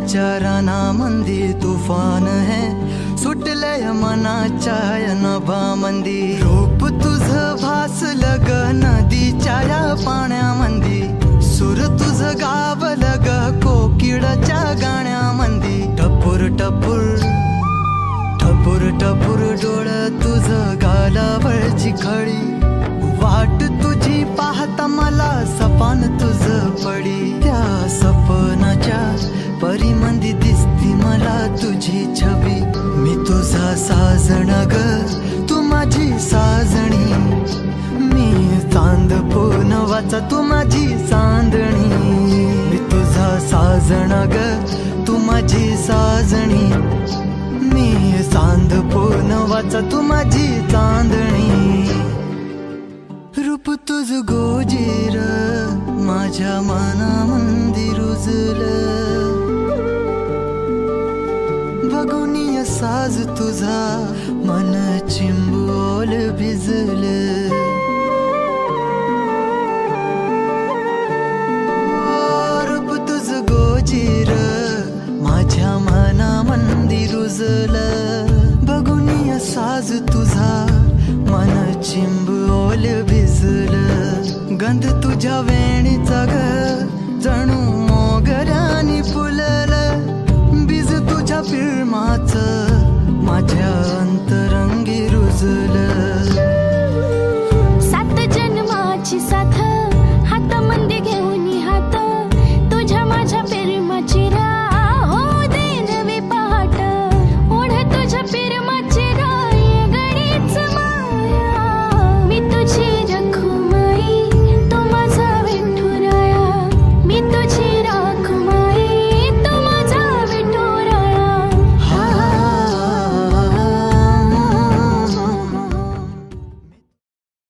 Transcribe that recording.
विचाराना मंदी तुफान है सुटलय मनाच्या नभामंदी रूप तुझ भासलं ग नदीच्या या पाण्यामंदी सूर तुझ गावलं ग कोकिळाच्या गाण्यामंदी टपूर टपूर टपूर टपूर डोळ तुझ गालावरची खळी वाट तुझी पाहता मला सपान तुझ पडी त्या सपनाच्या परिमंदी दिसती मला तुझी छबी मी तुझा साजण ग तू माझी साजणी मी चांद पुनवाचा तू माझी चांदणी मी तुझा साजण ग तू माझी साजणी मी चांद पुनवाचा तू माझी चांदणी रूप तुझ गोजीर माझ्या मनामंदी रुजलं बघुनिया साज तुझा मन चिंबोल भिजलं रूप तुझ गोजीर माझ्या मनामंदी रुजलं बघुनिया साज तुझा मन चिंबोल भिजलं गंध तुझ्या वेणीचा ग जणू